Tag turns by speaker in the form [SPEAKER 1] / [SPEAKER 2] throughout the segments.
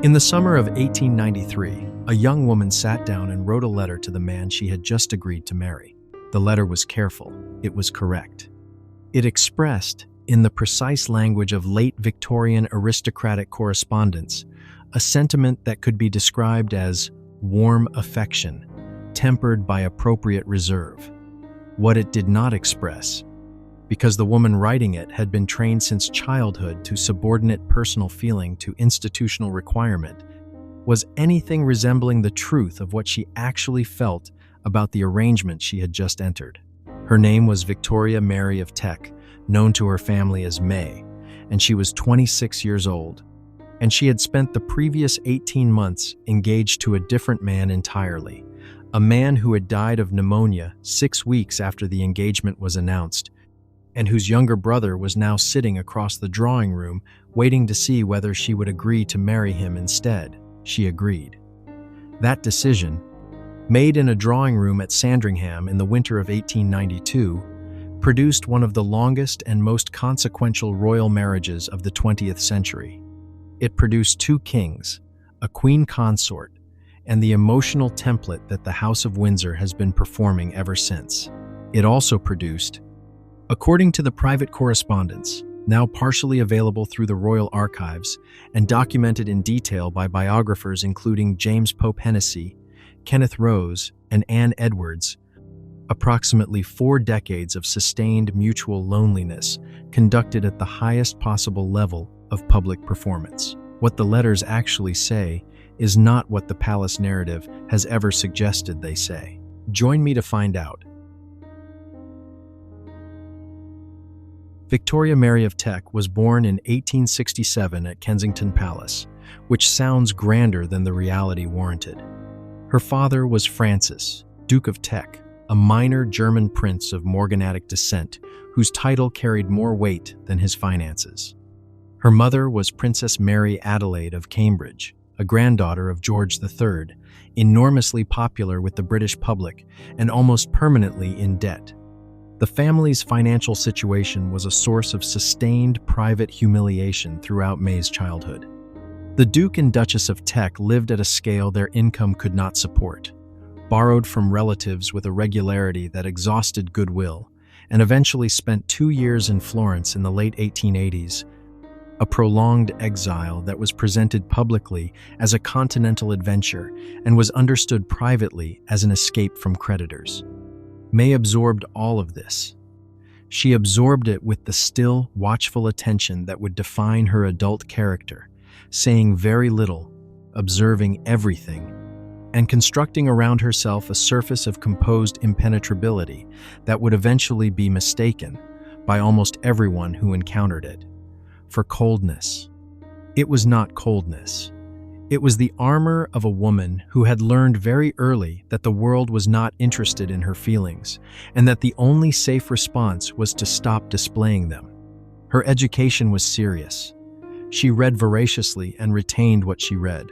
[SPEAKER 1] In the summer of 1893, a young woman sat down and wrote a letter to the man she had just agreed to marry. The letter was careful. It was correct. It expressed, in the precise language of late Victorian aristocratic correspondence, a sentiment that could be described as warm affection, tempered by appropriate reserve. What it did not express, because the woman writing it had been trained since childhood to subordinate personal feeling to institutional requirement, was anything resembling the truth of what she actually felt about the arrangement she had just entered. Her name was Victoria Mary of Teck, known to her family as May, and she was 26 years old, and she had spent the previous 18 months engaged to a different man entirely, a man who had died of pneumonia 6 weeks after the engagement was announced, and whose younger brother was now sitting across the drawing room waiting to see whether she would agree to marry him instead. She agreed. That decision, made in a drawing room at Sandringham in the winter of 1892, produced one of the longest and most consequential royal marriages of the 20th century. It produced 2 kings, a queen consort, and the emotional template that the House of Windsor has been performing ever since. It also produced, according to the private correspondence, now partially available through the royal archives and documented in detail by biographers including James Pope Hennessy, Kenneth Rose, and Anne Edwards, approximately 4 decades of sustained mutual loneliness conducted at the highest possible level of public performance. What the letters actually say is not what the palace narrative has ever suggested they say. Join me to find out. Victoria Mary of Teck was born in 1867 at Kensington Palace, which sounds grander than the reality warranted. Her father was Francis, Duke of Teck, a minor German prince of morganatic descent whose title carried more weight than his finances. Her mother was Princess Mary Adelaide of Cambridge, a granddaughter of George III, enormously popular with the British public and almost permanently in debt. The family's financial situation was a source of sustained private humiliation throughout May's childhood. The Duke and Duchess of Teck lived at a scale their income could not support, borrowed from relatives with a regularity that exhausted goodwill, and eventually spent 2 years in Florence in the late 1880s, a prolonged exile that was presented publicly as a continental adventure and was understood privately as an escape from creditors. May absorbed all of this. She absorbed it with the still, watchful attention that would define her adult character, saying very little, observing everything, and constructing around herself a surface of composed impenetrability that would eventually be mistaken by almost everyone who encountered it for coldness. It was not coldness. It was the armor of a woman who had learned very early that the world was not interested in her feelings, and that the only safe response was to stop displaying them. Her education was serious. She read voraciously and retained what she read.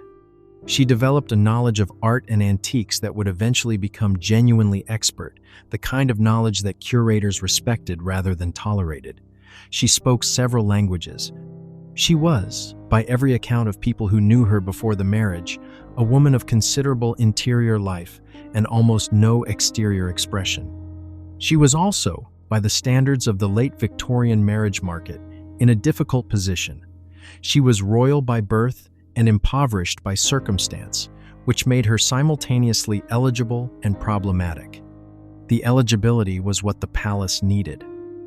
[SPEAKER 1] She developed a knowledge of art and antiques that would eventually become genuinely expert, the kind of knowledge that curators respected rather than tolerated. She spoke several languages. She was, by every account of people who knew her before the marriage, a woman of considerable interior life and almost no exterior expression. She was also, by the standards of the late Victorian marriage market, in a difficult position. She was royal by birth and impoverished by circumstance, which made her simultaneously eligible and problematic. The eligibility was what the palace needed.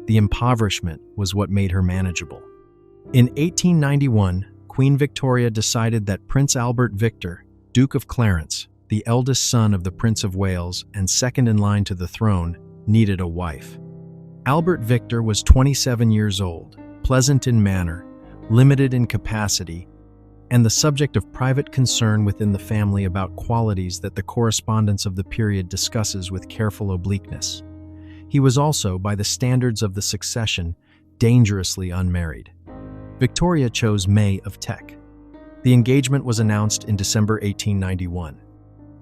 [SPEAKER 1] The impoverishment was what made her manageable. In 1891, Queen Victoria decided that Prince Albert Victor, Duke of Clarence, the eldest son of the Prince of Wales and second in line to the throne, needed a wife. Albert Victor was 27 years old, pleasant in manner, limited in capacity, and the subject of private concern within the family about qualities that the correspondence of the period discusses with careful obliqueness. He was also, by the standards of the succession, dangerously unmarried. Victoria chose May of Teck. The engagement was announced in December 1891.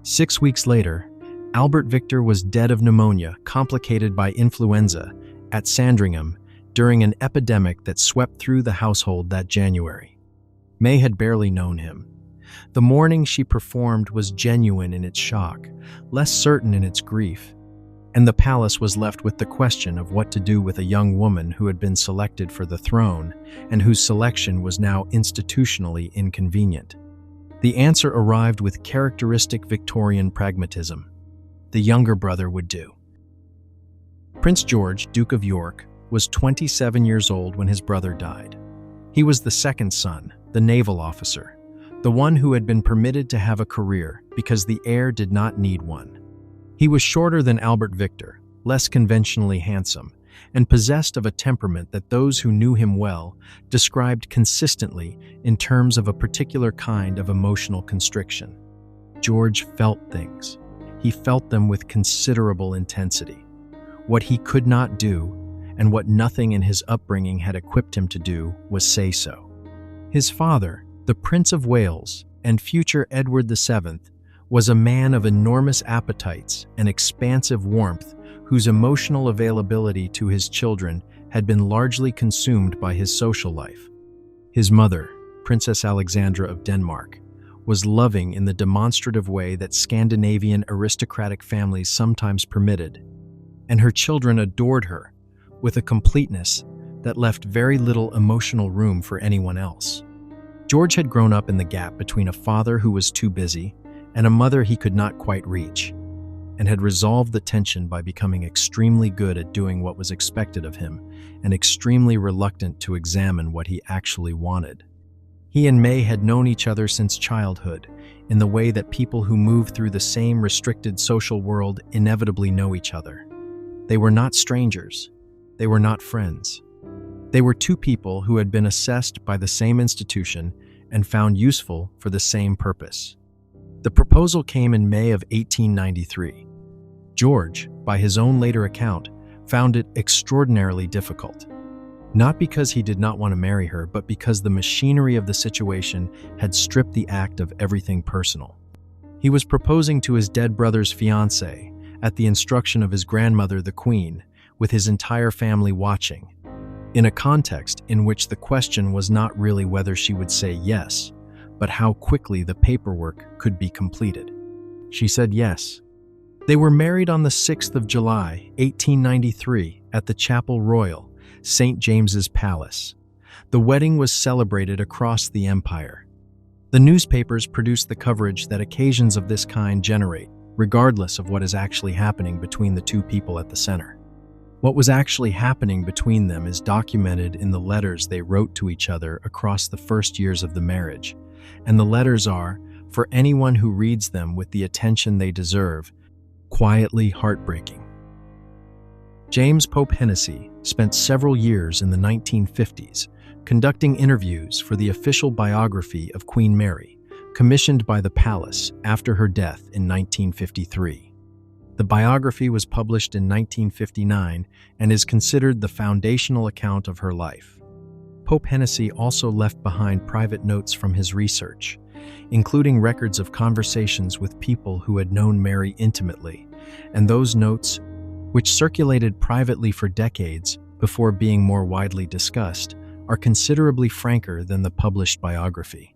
[SPEAKER 1] 6 weeks later, Albert Victor was dead of pneumonia complicated by influenza at Sandringham during an epidemic that swept through the household that January. May had barely known him. The mourning she performed was genuine in its shock, less certain in its grief, and the palace was left with the question of what to do with a young woman who had been selected for the throne and whose selection was now institutionally inconvenient. The answer arrived with characteristic Victorian pragmatism. The younger brother would do. Prince George, Duke of York, was 27 years old when his brother died. He was the second son, the naval officer, the one who had been permitted to have a career because the heir did not need one. He was shorter than Albert Victor, less conventionally handsome, and possessed of a temperament that those who knew him well described consistently in terms of a particular kind of emotional constriction. George felt things. He felt them with considerable intensity. What he could not do, and what nothing in his upbringing had equipped him to do, was say so. His father, the Prince of Wales and future Edward VII, was a man of enormous appetites and expansive warmth whose emotional availability to his children had been largely consumed by his social life. His mother, Princess Alexandra of Denmark, was loving in the demonstrative way that Scandinavian aristocratic families sometimes permitted, and her children adored her with a completeness that left very little emotional room for anyone else. George had grown up in the gap between a father who was too busy and a mother he could not quite reach, and had resolved the tension by becoming extremely good at doing what was expected of him and extremely reluctant to examine what he actually wanted. He and May had known each other since childhood, in the way that people who move through the same restricted social world inevitably know each other. They were not strangers. They were not friends. They were two people who had been assessed by the same institution and found useful for the same purpose. The proposal came in May of 1893. George, by his own later account, found it extraordinarily difficult. Not because he did not want to marry her, but because the machinery of the situation had stripped the act of everything personal. He was proposing to his dead brother's fiancée, at the instruction of his grandmother, the Queen, with his entire family watching, in a context in which the question was not really whether she would say yes, but how quickly the paperwork could be completed. She said yes. They were married on the 6th of July, 1893, at the Chapel Royal, St. James's Palace. The wedding was celebrated across the empire. The newspapers produced the coverage that occasions of this kind generate, regardless of what is actually happening between the two people at the center. What was actually happening between them is documented in the letters they wrote to each other across the first years of the marriage, and the letters are, for anyone who reads them with the attention they deserve, quietly heartbreaking. James Pope Hennessy spent several years in the 1950s conducting interviews for the official biography of Queen Mary, commissioned by the palace after her death in 1953. The biography was published in 1959 and is considered the foundational account of her life. Pope Hennessy also left behind private notes from his research, including records of conversations with people who had known Mary intimately, and those notes, which circulated privately for decades before being more widely discussed, are considerably franker than the published biography.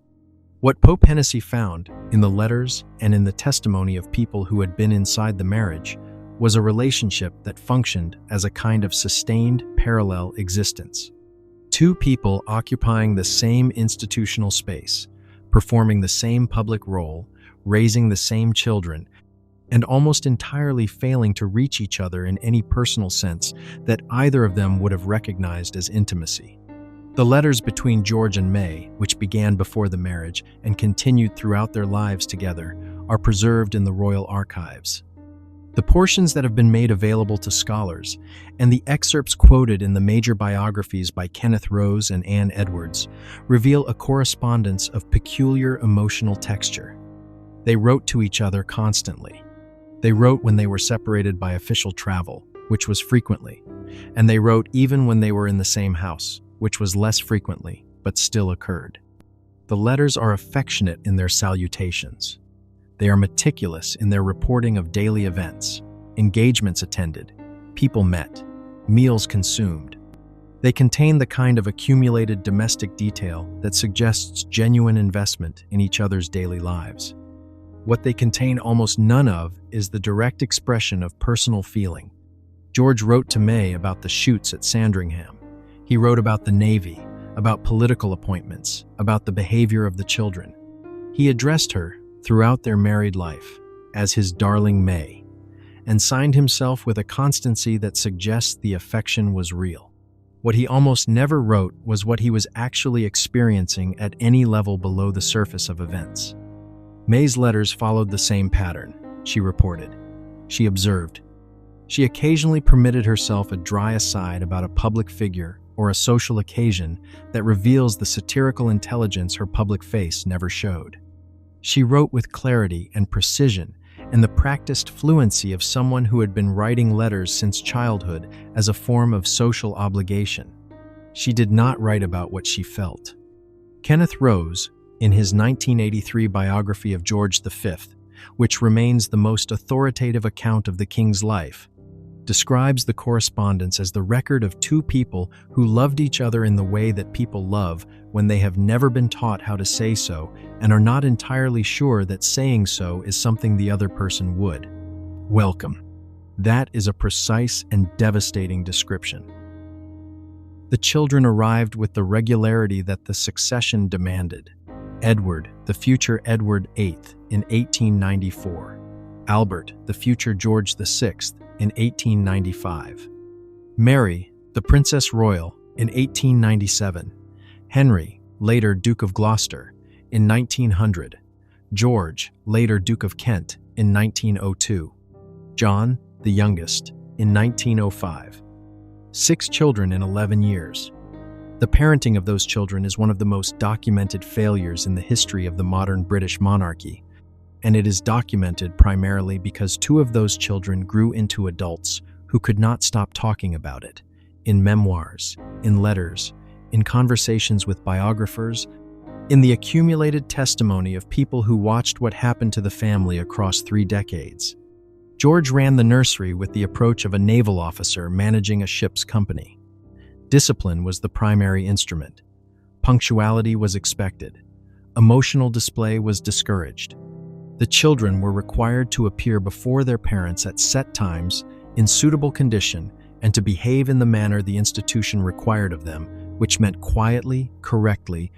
[SPEAKER 1] What Pope Hennessy found, in the letters and in the testimony of people who had been inside the marriage, was a relationship that functioned as a kind of sustained parallel existence. Two people occupying the same institutional space, performing the same public role, raising the same children, and almost entirely failing to reach each other in any personal sense that either of them would have recognized as intimacy. The letters between George and May, which began before the marriage and continued throughout their lives together, are preserved in the royal archives. The portions that have been made available to scholars, and the excerpts quoted in the major biographies by Kenneth Rose and Anne Edwards, reveal a correspondence of peculiar emotional texture. They wrote to each other constantly. They wrote when they were separated by official travel, which was frequently, and they wrote even when they were in the same house, which was less frequently, but still occurred. The letters are affectionate in their salutations. They are meticulous in their reporting of daily events, engagements attended, people met, meals consumed. They contain the kind of accumulated domestic detail that suggests genuine investment in each other's daily lives. What they contain almost none of is the direct expression of personal feeling. George wrote to May about the shoots at Sandringham. He wrote about the Navy, about political appointments, about the behavior of the children. He addressed her, throughout their married life, as his darling May, and signed himself with a constancy that suggests the affection was real. What he almost never wrote was what he was actually experiencing at any level below the surface of events. May's letters followed the same pattern, she reported. She observed. She occasionally permitted herself a dry aside about a public figure or a social occasion that reveals the satirical intelligence her public face never showed. She wrote with clarity and precision and the practiced fluency of someone who had been writing letters since childhood as a form of social obligation. She did not write about what she felt. Kenneth Rose, in his 1983 biography of George V, which remains the most authoritative account of the king's life, describes the correspondence as the record of two people who loved each other in the way that people love when they have never been taught how to say so and are not entirely sure that saying so is something the other person would. Welcome. That is a precise and devastating description. The children arrived with the regularity that the succession demanded. Edward, the future Edward VIII, in 1894. Albert, the future George VI, in 1895. Mary, the Princess Royal, in 1897. Henry, later Duke of Gloucester, in 1900. George, later Duke of Kent, in 1902. John, the youngest, in 1905. 6 children in 11 years. The parenting of those children is one of the most documented failures in the history of the modern British monarchy, and it is documented primarily because 2 of those children grew into adults who could not stop talking about it, in memoirs, in letters, in conversations with biographers, in the accumulated testimony of people who watched what happened to the family across 3 decades. George ran the nursery with the approach of a naval officer managing a ship's company. Discipline was the primary instrument. Punctuality was expected. Emotional display was discouraged. The children were required to appear before their parents at set times, in suitable condition, and to behave in the manner the institution required of them, which meant quietly, correctly,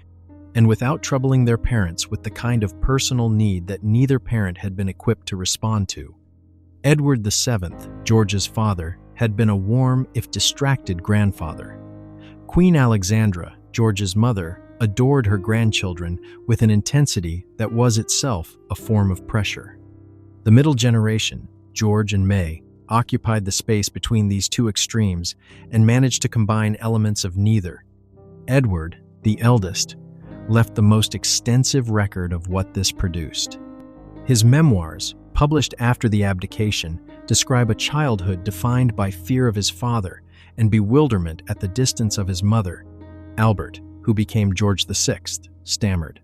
[SPEAKER 1] and without troubling their parents with the kind of personal need that neither parent had been equipped to respond to. Edward VII, George's father, had been a warm, if distracted, grandfather. Queen Alexandra, George's mother, adored her grandchildren with an intensity that was itself a form of pressure. The middle generation, George and May, occupied the space between these 2 extremes and managed to combine elements of neither. Edward, the eldest, left the most extensive record of what this produced. His memoirs, published after the abdication, describe a childhood defined by fear of his father and bewilderment at the distance of his mother. Albert, who became George VI, stammered.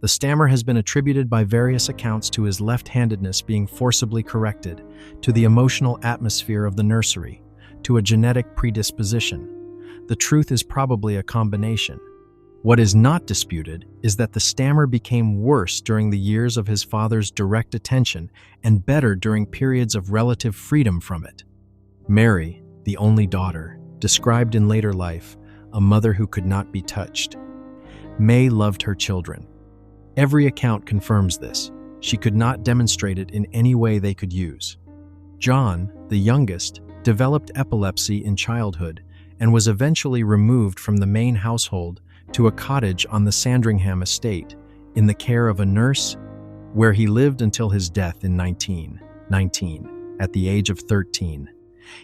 [SPEAKER 1] The stammer has been attributed by various accounts to his left-handedness being forcibly corrected, to the emotional atmosphere of the nursery, to a genetic predisposition. The truth is probably a combination. What is not disputed is that the stammer became worse during the years of his father's direct attention and better during periods of relative freedom from it. Mary, the only daughter, described in later life a mother who could not be touched. May loved her children. Every account confirms this. She could not demonstrate it in any way they could use. John, the youngest, developed epilepsy in childhood and was eventually removed from the main household to a cottage on the Sandringham estate in the care of a nurse, where he lived until his death in 1919, at the age of 13.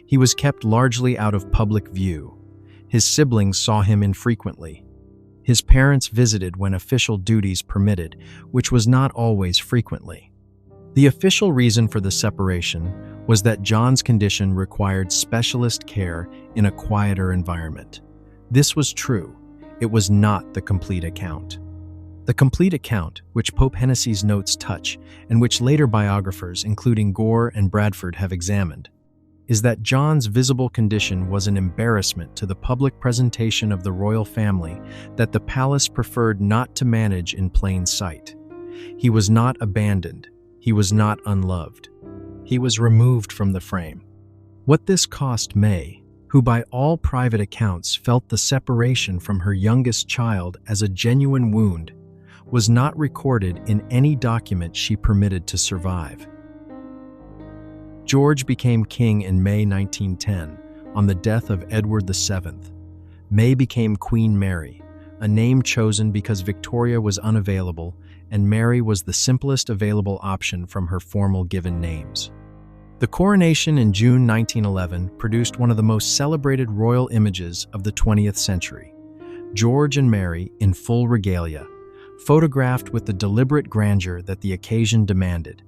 [SPEAKER 1] He was kept largely out of public view. His siblings saw him infrequently. His parents visited when official duties permitted, which was not always frequently. The official reason for the separation was that John's condition required specialist care in a quieter environment. This was true. It was not the complete account. The complete account, which Pope Hennessy's notes touch, and which later biographers, including Gore and Bradford, have examined, is that John's visible condition was an embarrassment to the public presentation of the royal family that the palace preferred not to manage in plain sight. He was not abandoned. He was not unloved. He was removed from the frame. What this cost May, who by all private accounts felt the separation from her youngest child as a genuine wound, was not recorded in any document she permitted to survive. George became king in May 1910, on the death of Edward VII. May became Queen Mary, a name chosen because Victoria was unavailable and Mary was the simplest available option from her formal given names. The coronation in June 1911 produced one of the most celebrated royal images of the 20th century. George and Mary, in full regalia, photographed with the deliberate grandeur that the occasion demanded.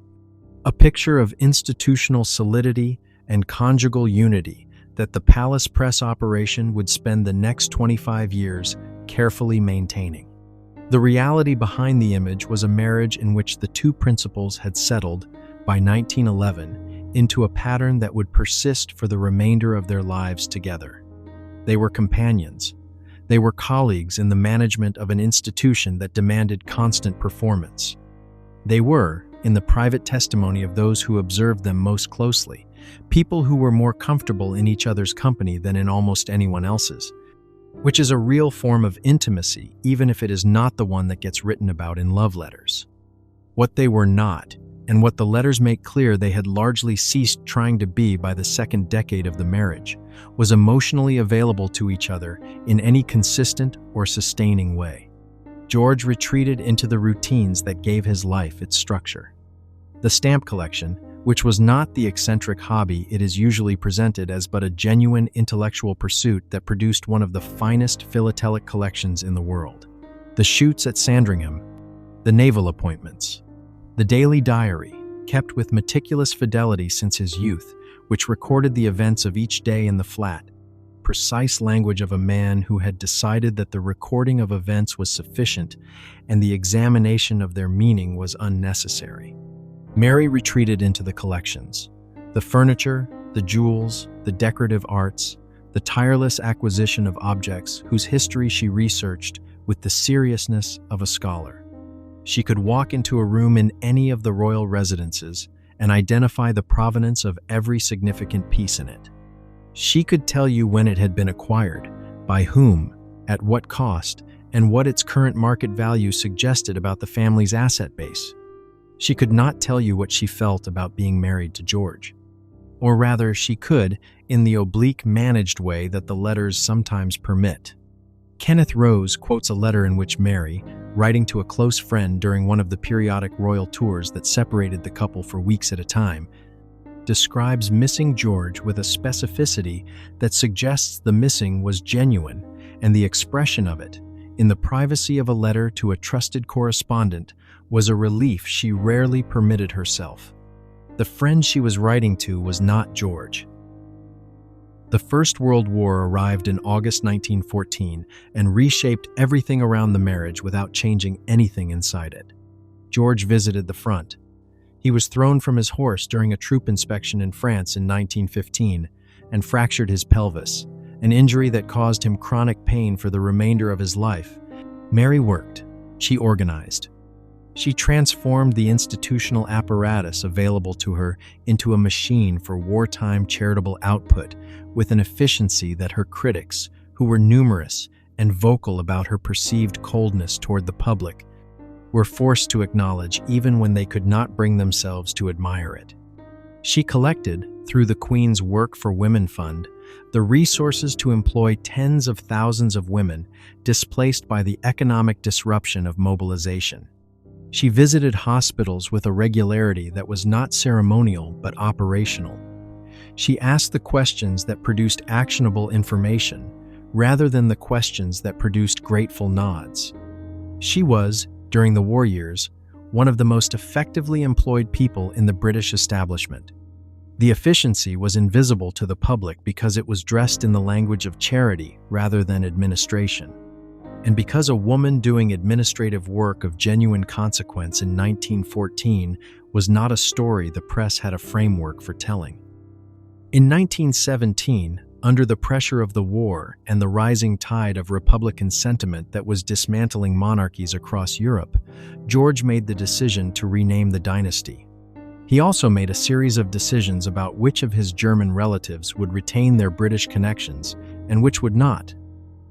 [SPEAKER 1] A picture of institutional solidity and conjugal unity that the palace press operation would spend the next 25 years carefully maintaining. The reality behind the image was a marriage in which the two principals had settled, by 1911, into a pattern that would persist for the remainder of their lives together. They were companions. They were colleagues in the management of an institution that demanded constant performance. They were, in the private testimony of those who observed them most closely, people who were more comfortable in each other's company than in almost anyone else's, which is a real form of intimacy, even if it is not the one that gets written about in love letters. What they were not, and what the letters make clear they had largely ceased trying to be by the second decade of the marriage, was emotionally available to each other in any consistent or sustaining way. George retreated into the routines that gave his life its structure. The stamp collection, which was not the eccentric hobby it is usually presented as but a genuine intellectual pursuit that produced one of the finest philatelic collections in the world. The shoots at Sandringham, the naval appointments, the daily diary, kept with meticulous fidelity since his youth, which recorded the events of each day in the flat, precise language of a man who had decided that the recording of events was sufficient and the examination of their meaning was unnecessary. Mary retreated into the collections. The furniture, the jewels, the decorative arts, the tireless acquisition of objects whose history she researched with the seriousness of a scholar. She could walk into a room in any of the royal residences and identify the provenance of every significant piece in it. She could tell you when it had been acquired, by whom, at what cost, and what its current market value suggested about the family's asset base. She could not tell you what she felt about being married to George. Or rather, she could, in the oblique managed way that the letters sometimes permit. Kenneth Rose quotes a letter in which Mary, writing to a close friend during one of the periodic royal tours that separated the couple for weeks at a time, describes missing George with a specificity that suggests the missing was genuine, and the expression of it, in the privacy of a letter to a trusted correspondent, was a relief she rarely permitted herself. The friend she was writing to was not George. The First World War arrived in August 1914 and reshaped everything around the marriage without changing anything inside it. George visited the front. He was thrown from his horse during a troop inspection in France in 1915 and fractured his pelvis, an injury that caused him chronic pain for the remainder of his life. Mary worked. She organized. She transformed the institutional apparatus available to her into a machine for wartime charitable output with an efficiency that her critics, who were numerous and vocal about her perceived coldness toward the public, were forced to acknowledge even when they could not bring themselves to admire it. She collected, through the Queen's Work for Women Fund, the resources to employ tens of thousands of women displaced by the economic disruption of mobilization. She visited hospitals with a regularity that was not ceremonial but operational. She asked the questions that produced actionable information, rather than the questions that produced grateful nods. She was, during the war years, one of the most effectively employed people in the British establishment. The efficiency was invisible to the public because it was dressed in the language of charity rather than administration. And because a woman doing administrative work of genuine consequence in 1914 was not a story the press had a framework for telling. In 1917, under the pressure of the war and the rising tide of Republican sentiment that was dismantling monarchies across Europe, George made the decision to rename the dynasty. He also made a series of decisions about which of his German relatives would retain their British connections and which would not.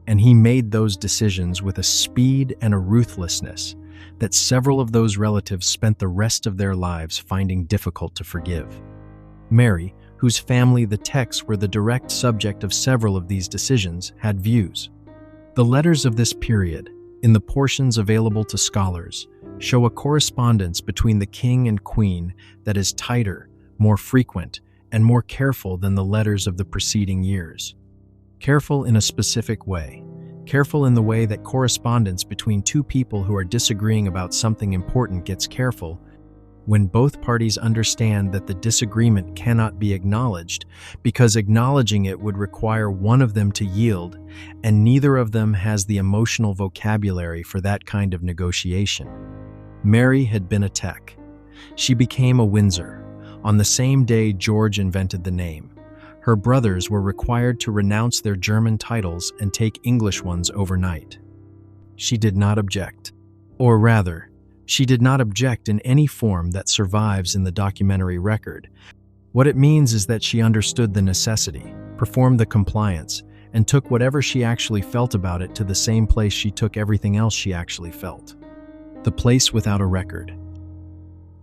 [SPEAKER 1] And he made those decisions with a speed and a ruthlessness that several of those relatives spent the rest of their lives finding difficult to forgive. Mary, whose family, the Tecks, were the direct subject of several of these decisions, had views. The letters of this period, in the portions available to scholars, show a correspondence between the king and queen that is tighter, more frequent, and more careful than the letters of the preceding years. Careful in a specific way. Careful in the way that correspondence between two people who are disagreeing about something important gets careful when both parties understand that the disagreement cannot be acknowledged because acknowledging it would require one of them to yield, and neither of them has the emotional vocabulary for that kind of negotiation. Mary had been a Teck. She became a Windsor on the same day George invented the name. Her brothers were required to renounce their German titles and take English ones overnight. She did not object. Or rather, she did not object in any form that survives in the documentary record. What it means is that she understood the necessity, performed the compliance, and took whatever she actually felt about it to the same place she took everything else she actually felt. The place without a record.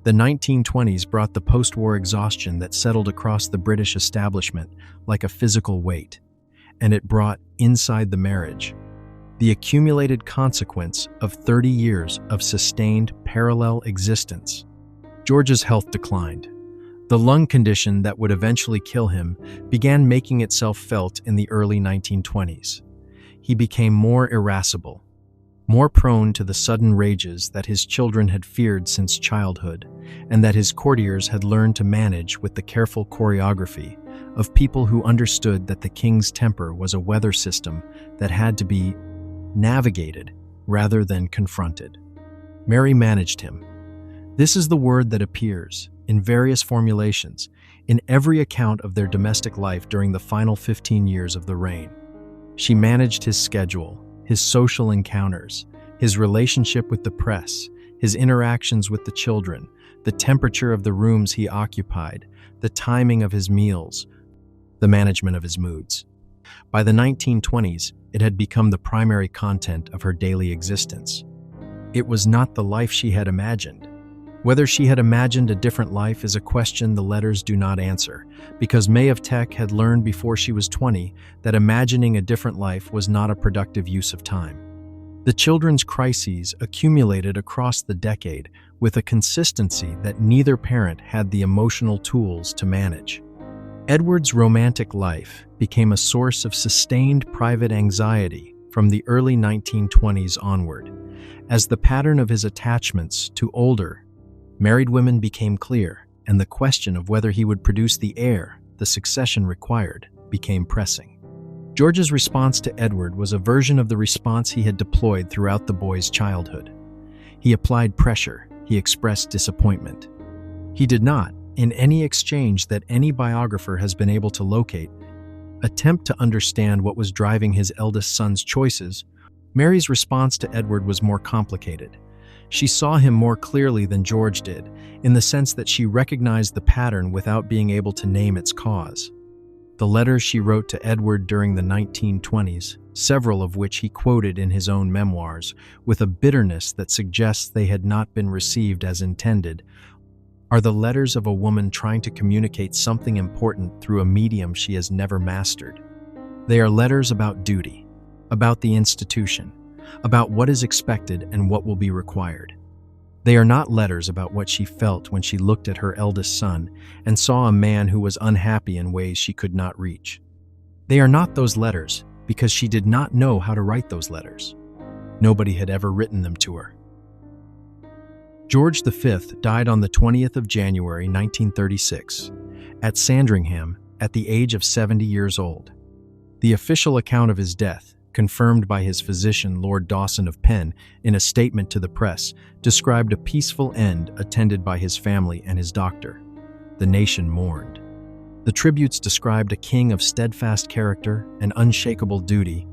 [SPEAKER 1] The 1920s brought the post-war exhaustion that settled across the British establishment like a physical weight, and it brought, inside the marriage, the accumulated consequence of 30 years of sustained parallel existence. George's health declined. The lung condition that would eventually kill him began making itself felt in the early 1920s. He became more irascible, more prone to the sudden rages that his children had feared since childhood, and that his courtiers had learned to manage with the careful choreography of people who understood that the king's temper was a weather system that had to be navigated rather than confronted. Mary managed him. This is the word that appears, in various formulations, in every account of their domestic life during the final 15 years of the reign. She managed his schedule, his social encounters, his relationship with the press, his interactions with the children, the temperature of the rooms he occupied, the timing of his meals, the management of his moods. By the 1920s, it had become the primary content of her daily existence. It was not the life she had imagined. Whether she had imagined a different life is a question the letters do not answer, because May of Teck had learned before she was 20 that imagining a different life was not a productive use of time. The children's crises accumulated across the decade with a consistency that neither parent had the emotional tools to manage. Edward's romantic life became a source of sustained private anxiety from the early 1920s onward, as the pattern of his attachments to older, married women became clear, and the question of whether he would produce the heir the succession required became pressing. George's response to Edward was a version of the response he had deployed throughout the boy's childhood. He applied pressure, he expressed disappointment. He did not, in any exchange that any biographer has been able to locate, attempt to understand what was driving his eldest son's choices. Mary's response to Edward was more complicated. She saw him more clearly than George did, in the sense that she recognized the pattern without being able to name its cause. The letters she wrote to Edward during the 1920s, several of which he quoted in his own memoirs, with a bitterness that suggests they had not been received as intended, are the letters of a woman trying to communicate something important through a medium she has never mastered. They are letters about duty, about the institution, about what is expected and what will be required. They are not letters about what she felt when she looked at her eldest son and saw a man who was unhappy in ways she could not reach. They are not those letters because she did not know how to write those letters. Nobody had ever written them to her. George V died on the 20th of January 1936 at Sandringham at the age of 70 years old. The official account of his death, confirmed by his physician Lord Dawson of Penn in a statement to the press, described a peaceful end attended by his family and his doctor. The nation mourned. The tributes described a king of steadfast character and unshakable duty,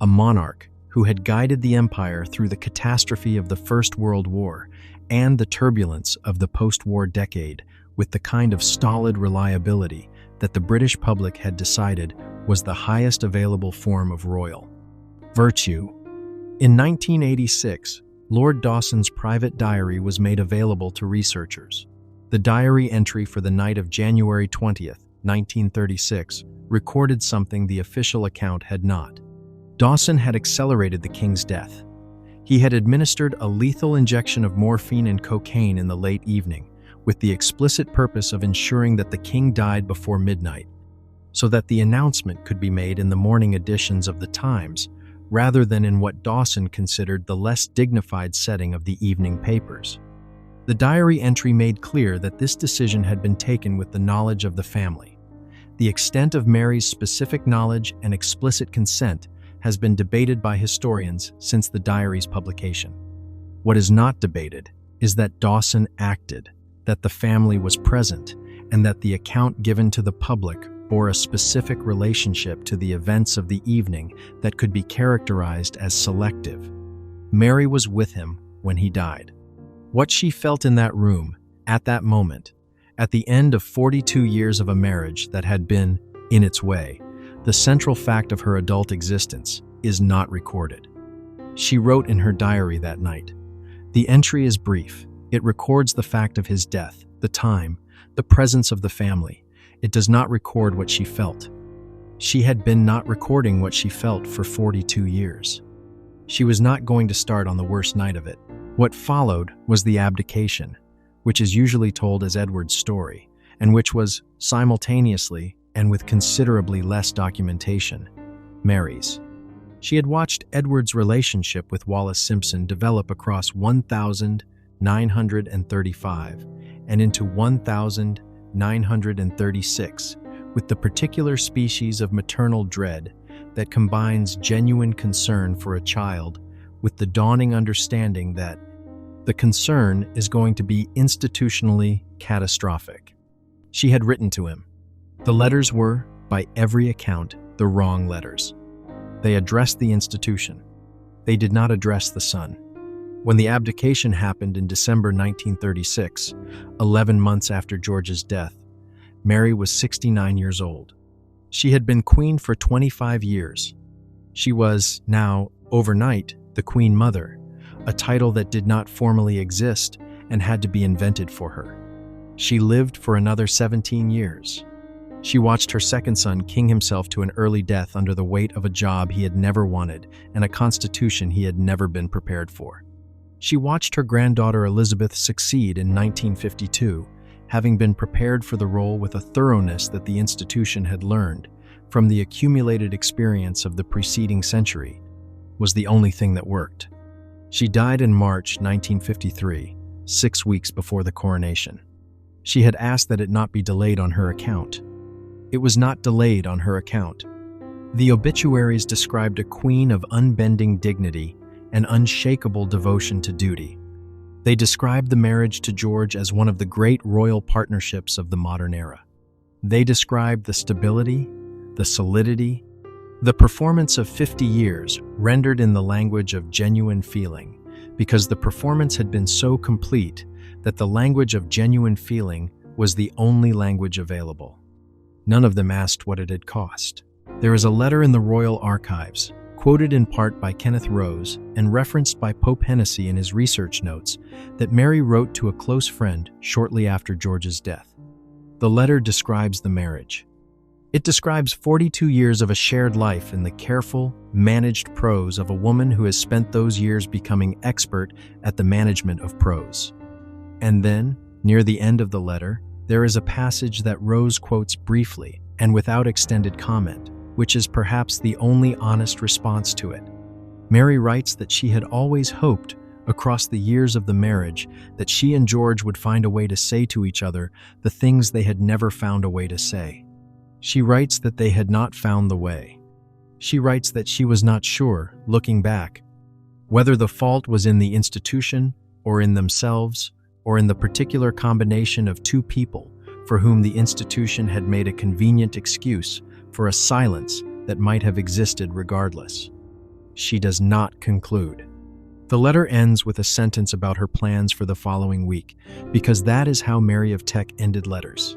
[SPEAKER 1] a monarch who had guided the empire through the catastrophe of the First World War and the turbulence of the post-war decade with the kind of stolid reliability that the British public had decided was the highest available form of royal virtue. In 1986, Lord Dawson's private diary was made available to researchers. The diary entry for the night of January 20th, 1936, recorded something the official account had not. Dawson had accelerated the king's death. He had administered a lethal injection of morphine and cocaine in the late evening, with the explicit purpose of ensuring that the king died before midnight, so that the announcement could be made in the morning editions of the Times, rather than in what Dawson considered the less dignified setting of the evening papers. The diary entry made clear that this decision had been taken with the knowledge of the family. The extent of Mary's specific knowledge and explicit consent has been debated by historians since the diary's publication. What is not debated is that Dawson acted, that the family was present, and that the account given to the public bore a specific relationship to the events of the evening that could be characterized as selective. Mary was with him when he died. What she felt in that room, at that moment, at the end of 42 years of a marriage that had been, in its way, the central fact of her adult existence, is not recorded. She wrote in her diary that night. The entry is brief. It records the fact of his death, the time, the presence of the family. It does not record what she felt. She had been not recording what she felt for 42 years. She was not going to start on the worst night of it. What followed was the abdication, which is usually told as Edward's story, and which was, simultaneously, and with considerably less documentation, Mary's. She had watched Edward's relationship with Wallis Simpson develop across 1935 and into 1936, with the particular species of maternal dread that combines genuine concern for a child with the dawning understanding that the concern is going to be institutionally catastrophic. She had written to him. The letters were, by every account, the wrong letters. They addressed the institution. They did not address the son. When the abdication happened in December 1936, 11 months after George's death, Mary was 69 years old. She had been queen for 25 years. She was, now, overnight, the Queen Mother, a title that did not formally exist and had to be invented for her. She lived for another 17 years. She watched her second son king himself to an early death under the weight of a job he had never wanted and a constitution he had never been prepared for. She watched her granddaughter Elizabeth succeed in 1952, having been prepared for the role with a thoroughness that the institution had learned from the accumulated experience of the preceding century was the only thing that worked. She died in March 1953, 6 weeks before the coronation. She had asked that it not be delayed on her account. It was not delayed on her account. The obituaries described a queen of unbending dignity and unshakable devotion to duty. They described the marriage to George as one of the great royal partnerships of the modern era. They described the stability, the solidity, the performance of 50 years rendered in the language of genuine feeling, because the performance had been so complete that the language of genuine feeling was the only language available. None of them asked what it had cost. There is a letter in the Royal Archives, quoted in part by Kenneth Rose and referenced by Pope Hennessy in his research notes, that Mary wrote to a close friend shortly after George's death. The letter describes the marriage. It describes 42 years of a shared life in the careful, managed prose of a woman who has spent those years becoming expert at the management of prose. And then, near the end of the letter, there is a passage that Rose quotes briefly and without extended comment, which is perhaps the only honest response to it. Mary writes that she had always hoped, across the years of the marriage, that she and George would find a way to say to each other the things they had never found a way to say. She writes that they had not found the way. She writes that she was not sure, looking back, whether the fault was in the institution, or in themselves, or in the particular combination of two people for whom the institution had made a convenient excuse for a silence that might have existed regardless. She does not conclude. The letter ends with a sentence about her plans for the following week, because that is how Mary of Teck ended letters.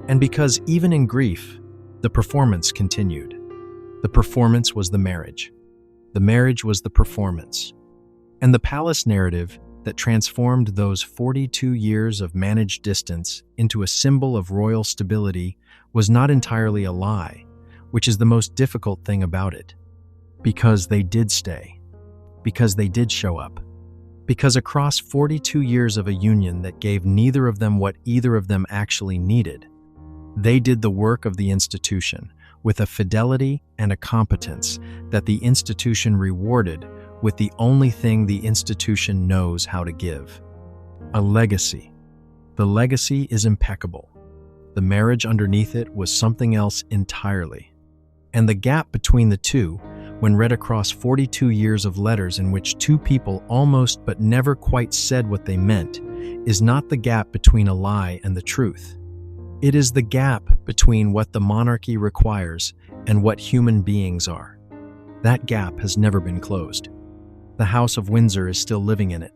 [SPEAKER 1] And because even in grief, the performance continued. The performance was the marriage. The marriage was the performance. And the palace narrative that transformed those 42 years of managed distance into a symbol of royal stability was not entirely a lie, which is the most difficult thing about it. Because they did stay. Because they did show up. Because across 42 years of a union that gave neither of them what either of them actually needed, they did the work of the institution with a fidelity and a competence that the institution rewarded with the only thing the institution knows how to give: a legacy. The legacy is impeccable. The marriage underneath it was something else entirely. And the gap between the two, when read across 42 years of letters in which two people almost but never quite said what they meant, is not the gap between a lie and the truth. It is the gap between what the monarchy requires and what human beings are. That gap has never been closed. The House of Windsor is still living in it.